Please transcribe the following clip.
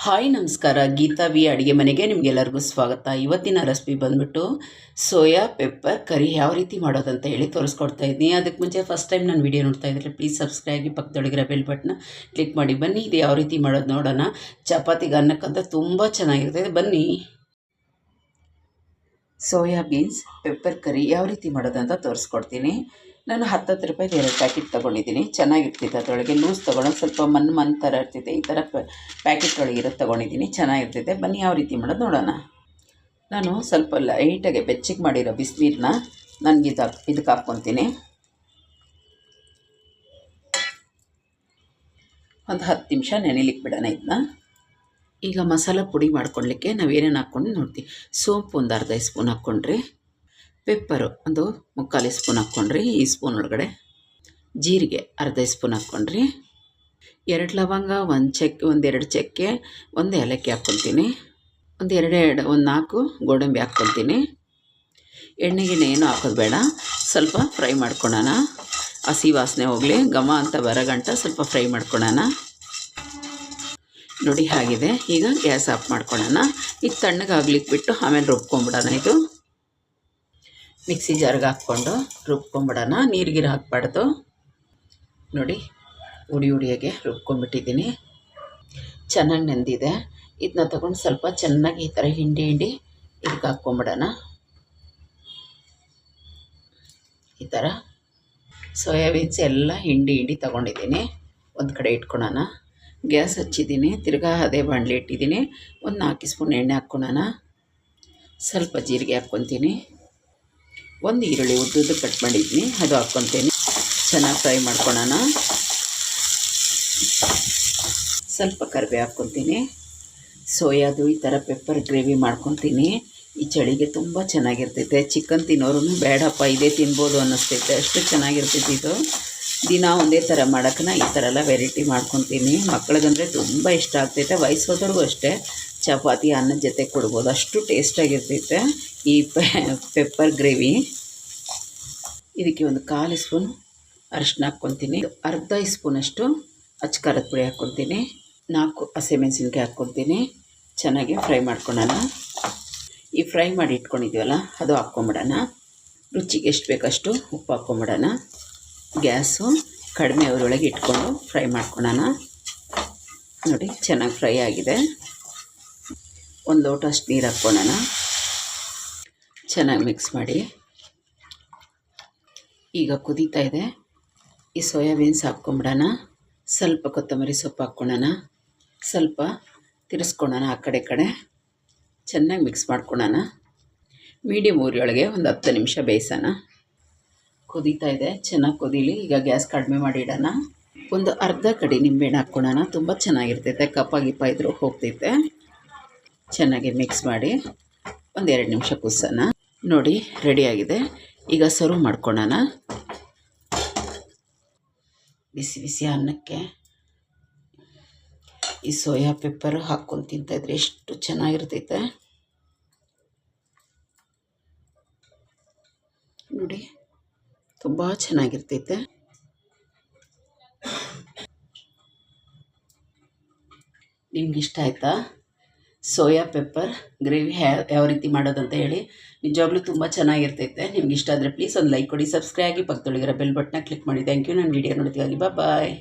Hi ನಮಸ್ಕಾರ, Geetha V ಅಡುಗೆ ಮನೆಗೆ ನಿಮಗೆಲ್ಲರಿಗೂ ಸ್ವಾಗತ. ಇವತ್ತಿನ ರೆಸಿಪಿ ಬಂದ್ಬಿಟ್ಟು ಸೋಯಾ ಪೆಪ್ಪರ್ ಕರಿ ಯಾವ ರೀತಿ ಮಾಡೋದಂತ ಹೇಳಿ ತೋರಿಸ್ಕೊಡ್ತಾ ಇದ್ದೀನಿ. ಅದಕ್ಕೆ ಮುಂಚೆ ಫಸ್ಟ್ ಟೈಮ್ ನಾನು ವೀಡಿಯೋ ನೋಡ್ತಾ ಇದ್ದರೆ ಪ್ಲೀಸ್ ಸಬ್ಸ್ಕ್ರೈಬ್ ಆಗಿ ಪಕ್ಕದೊಳಗಿರೋ ಬೆಲ್ ಬಟನ್ನ ಕ್ಲಿಕ್ ಮಾಡಿ. ಬನ್ನಿ ಇದು ಯಾವ ರೀತಿ ಮಾಡೋದು ನೋಡೋಣ. ಚಪಾತಿಗೆ ಅನ್ನಕ್ಕಂತ ತುಂಬ ಚೆನ್ನಾಗಿರ್ತದೆ. ಬನ್ನಿ. ಸೋಯಾ ಬೀನ್ಸ್ ಪೆಪ್ಪರ್ ಕರಿ ಯಾವ ರೀತಿ ಮಾಡೋದಂತ ತೋರಿಸ್ಕೊಡ್ತೀನಿ. ನಾನು 10 ರೂಪಾಯಿದು 2 ಪ್ಯಾಕೆಟ್ ತೊಗೊಂಡಿದ್ದೀನಿ. ಚೆನ್ನಾಗಿರ್ತಿತ್ತು. ಅದರೊಳಗೆ ಲೂಸ್ ತೊಗೊಳೋದು ಸ್ವಲ್ಪ ಮಣ್ಣು ಥರ ಇರ್ತಿದೆ. ಈ ಥರ ಪ್ಯಾಕೆಟ್ ಒಳಗಿರೋದು ತೊಗೊಂಡಿದ್ದೀನಿ. ಚೆನ್ನಾಗಿರ್ತಿದೆ. ಬನ್ನಿ ಯಾವ ರೀತಿ ಮಾಡೋದು ನೋಡೋಣ. ನಾನು ಸ್ವಲ್ಪ ಲೈಟಾಗಿ ಬೆಚ್ಚಗೆ ಮಾಡಿರೋ ಬಿಸಿನೀರನ್ನ ನನಗೆ ಇದಕ್ಕೆ ಹಾಕ್ಕೊತೀನಿ. ಒಂದು 10 ನಿಮಿಷ ನೆನೆಲಿಕ್ಕೆ ಬಿಡೋಣ ಇದನ್ನ. ಈಗ ಮಸಾಲ ಪುಡಿ ಮಾಡ್ಕೊಳ್ಲಿಕ್ಕೆ ನಾವೇನೇನು ಹಾಕ್ಕೊಂಡು ನೋಡ್ತೀವಿ. ಸೋಂಪು ಒಂದು ಅರ್ಧ ಸ್ಪೂನ್ ಹಾಕ್ಕೊಂಡ್ರಿ, ಪೆಪ್ಪರು ಒಂದು 3/4 ಸ್ಪೂನ್ ಹಾಕ್ಕೊಂಡ್ರಿ, ಈ ಸ್ಪೂನ್ ಒಳಗಡೆ ಜೀರಿಗೆ ಅರ್ಧ ಸ್ಪೂನ್ ಹಾಕ್ಕೊಂಡ್ರಿ, 2 ಲವಂಗ, 1 ಚಕ್ಕೆ, 1 ಏಲಕ್ಕಿ ಹಾಕ್ಕೊತೀನಿ, ಒಂದು 4 ಗೋಡಂಬಿ ಹಾಕ್ಕೊತೀನಿ. ಎಣ್ಣೆಗೆ ಏನು ಹಾಕೋದು ಬೇಡ, ಸ್ವಲ್ಪ ಫ್ರೈ ಮಾಡ್ಕೊಳ್ಳೋಣ. ಹಸಿ ವಾಸನೆ ಹೋಗಲಿ, ಘಮ ಅಂತ ಬರೋಗಂಟ ಸ್ವಲ್ಪ ಫ್ರೈ ಮಾಡ್ಕೊಳ್ಳೋಣ. ನೋಡಿ ಆಗಿದೆ. ಈಗ ಗ್ಯಾಸ್ ಆಫ್ ಮಾಡ್ಕೊಳ್ಳೋಣ. ಇದು ತಣ್ಣಗಾಗ್ಲಿಕ್ಕೆ ಬಿಟ್ಟು ಆಮೇಲೆ ರುಬ್ಕೊಂಬಿಡೋಣ. ಇದು ಮಿಕ್ಸಿ ಜಾರ್ಗೆ ಹಾಕ್ಕೊಂಡು ರುಬ್ಕೊಂಬಿಡೋಣ. ನೀರಿಗಿರು ಹಾಕ್ಬಾರ್ದು. ನೋಡಿ ಹುಡಿಯಾಗೆ ರುಬ್ಕೊಂಡ್ಬಿಟ್ಟಿದ್ದೀನಿ. ಚೆನ್ನಾಗಿ ನೆಂದಿದೆ. ಇದನ್ನ ತಗೊಂಡು ಸ್ವಲ್ಪ ಚೆನ್ನಾಗಿ ಈ ಥರ ಹಿಂಡಿ ಇದಕ್ಕೆ ಹಾಕ್ಕೊಂಬಿಡೋಣ. ಈ ಥರ ಸೋಯಾಬೀನ್ಸ್ ಎಲ್ಲ ಹಿಂಡಿ ತೊಗೊಂಡಿದ್ದೀನಿ. ಒಂದು ಕಡೆ ಇಟ್ಕೊಳ್ಳೋಣ. ಗ್ಯಾಸ್ ಹಚ್ಚಿದ್ದೀನಿ. ತಿರ್ಗಾ ಅದೇ ಬಾಣಲೆ ಇಟ್ಟಿದ್ದೀನಿ. ಒಂದು 4 ಸ್ಪೂನ್ ಎಣ್ಣೆ ಹಾಕ್ಕೊಳ್ಳೋಣ. ಸ್ವಲ್ಪ ಜೀರಿಗೆ ಹಾಕ್ಕೊತೀನಿ. ಒಂದು ಈರುಳ್ಳಿ ಉದ್ದುದ್ದು ಕಟ್ ಮಾಡಿದ್ದೀನಿ, ಅದು ಹಾಕ್ಕೊತೀನಿ. ಚೆನ್ನಾಗಿ ಫ್ರೈ ಮಾಡ್ಕೊಳ್ಳೋಣ. ಸ್ವಲ್ಪ ಕರಿಬೇವು ಹಾಕ್ಕೊತೀನಿ. ಸೋಯಾದು ಈ ಥರ ಪೆಪ್ಪರ್ ಗ್ರೇವಿ ಮಾಡ್ಕೊತೀನಿ. ಈ ಚಳಿಗೆ ತುಂಬ ಚೆನ್ನಾಗಿರ್ತೈತೆ. ಚಿಕನ್ ತಿನ್ನೋರು ಬೇಡಪ್ಪ ಇದೇ ತಿನ್ಬೋದು ಅನ್ನಿಸ್ತೈತೆ, ಅಷ್ಟು ಚೆನ್ನಾಗಿರ್ತೈತೆ ಇದು. ದಿನ ಒಂದೇ ಥರ ಮಾಡೋಕ್ಕನ ಈ ಥರ ಎಲ್ಲ ವೆರೈಟಿ ಮಾಡ್ಕೊತೀನಿ. ಮಕ್ಳಿಗಂದರೆ ತುಂಬ ಇಷ್ಟ ಆಗ್ತೈತೆ. ವಯಸ್ಸಾದವ್ರಿಗೂ ಅಷ್ಟೇ ಚಪಾತಿ ಅನ್ನದ ಜೊತೆ ಕೊಡ್ಬೋದು, ಅಷ್ಟು ಟೇಸ್ಟಾಗಿರ್ತೈತೆ ಈ ಪೆಪ್ಪರ್ ಗ್ರೇವಿ. ಇದಕ್ಕೆ ಒಂದು 1/4 ಸ್ಪೂನ್ ಅರಿಶಿನ ಹಾಕ್ಕೊತೀನಿ. ಅರ್ಧ ಸ್ಪೂನಷ್ಟು ಅಚ್ಚ ಪುಡಿ ಹಾಕ್ಕೊತೀನಿ. 4 ಹಸಿಮೆಣಸಿನ್ಕಾಯಿ ಹಾಕ್ಕೊತೀನಿ. ಚೆನ್ನಾಗಿ ಫ್ರೈ ಮಾಡ್ಕೊಳ್ಳೋಣ. ಈ ಫ್ರೈ ಮಾಡಿ ಇಟ್ಕೊಂಡಿದ್ದೀವಲ್ಲ ಅದು ಹಾಕ್ಕೊಂಬಿಡೋಣ. ರುಚಿಗೆ ಎಷ್ಟು ಬೇಕಷ್ಟು ಉಪ್ಪು ಹಾಕ್ಕೊಂಬಿಡೋಣ. ಗ್ಯಾಸು ಕಡಿಮೆ ಅವರೊಳಗೆ ಇಟ್ಕೊಂಡು ಫ್ರೈ ಮಾಡ್ಕೊಳ್ಳೋಣ. ನೋಡಿ ಚೆನ್ನಾಗಿ ಫ್ರೈ ಆಗಿದೆ. ಒಂದು ಲೋಟ ಅಷ್ಟು ನೀರು ಹಾಕ್ಕೊಳ್ಳೋಣ. ಚೆನ್ನಾಗಿ ಮಿಕ್ಸ್ ಮಾಡಿ. ಈಗ ಕುದೀತಾ ಇದೆ. ಈ ಸೋಯಾಬೀನ್ಸ್ ಹಾಕ್ಕೊಂಬಿಡೋಣ. ಸ್ವಲ್ಪ ಕೊತ್ತಂಬರಿ ಸೊಪ್ಪು ಹಾಕ್ಕೊಳ್ಳೋಣ. ಸ್ವಲ್ಪ ತಿರ್ಸ್ಕೊಳ್ಳೋಣ ಆ ಕಡೆ ಚೆನ್ನಾಗಿ ಮಿಕ್ಸ್ ಮಾಡ್ಕೊಳ್ಳೋಣ. ಮೀಡಿಯಮ್ ಉರಿಯೊಳಗೆ ಒಂದು 10 ನಿಮಿಷ ಬೇಯಿಸೋಣ. ಕುದೀತಾ ಇದೆ, ಚೆನ್ನಾಗಿ ಕುದೀಲಿ. ಈಗ ಗ್ಯಾಸ್ ಕಡಿಮೆ ಮಾಡಿ ಇಡೋಣ. ಒಂದು ಅರ್ಧ ಕಡಿ ನಿಂಬೆಹಣ್ಣು ಹಾಕ್ಕೊಳ್ಳೋಣ. ತುಂಬ ಚೆನ್ನಾಗಿರ್ತೈತೆ. ಕಪ್ಪ ಇದ್ರೂ ಹೋಗ್ತೈತೆ. ಚೆನ್ನಾಗಿ ಮಿಕ್ಸ್ ಮಾಡಿ ಒಂದು 2 ನಿಮಿಷ ಕುದಿಸೋಣ. ನೋಡಿ ರೆಡಿಯಾಗಿದೆ. ಈಗ ಸರ್ವ್ ಮಾಡ್ಕೊಳ್ಳೋಣ. ಬಿಸಿ ಬಿಸಿ ಅನ್ನಕ್ಕೆ ಈ ಸೋಯಾ ಪೆಪ್ಪರ್ ಹಾಕ್ಕೊಂಡು ತಿಂತಾಯಿದ್ರೆ ಎಷ್ಟು ಚೆನ್ನಾಗಿರ್ತೈತೆ ನೋಡಿ, ತುಂಬ ಚೆನ್ನಾಗಿರ್ತೈತೆ. ನಿಮ್ಗೆ ಇಷ್ಟ ಆಯಿತಾ ಸೋಯಾ ಪೆಪ್ಪರ್ ಗ್ರೇವಿ ಯಾವ ರೀತಿ ಮಾಡೋದಂತ ಹೇಳಿ? ನಿಜವಾಗ್ಲೂ ತುಂಬ ಚೆನ್ನಾಗಿರ್ತೈತೆ. ನಿಮ್ಗೆ ಇಷ್ಟ ಆದರೆ ಪ್ಲೀಸ್ ಒಂದು ಲೈಕ್ ಕೊಡಿ, ಸಬ್ಸ್ಕ್ರೈಬ್ ಆಗಿ, ಪಕ್ಕದೊಳಗಿರೋ ಬೆಲ್ ಬಟನ್ನ ಕ್ಲಿಕ್ ಮಾಡಿ. Thank you. ನಾನು ವೀಡಿಯೋ ನೋಡಿದಾಗ ಬಾಯ್.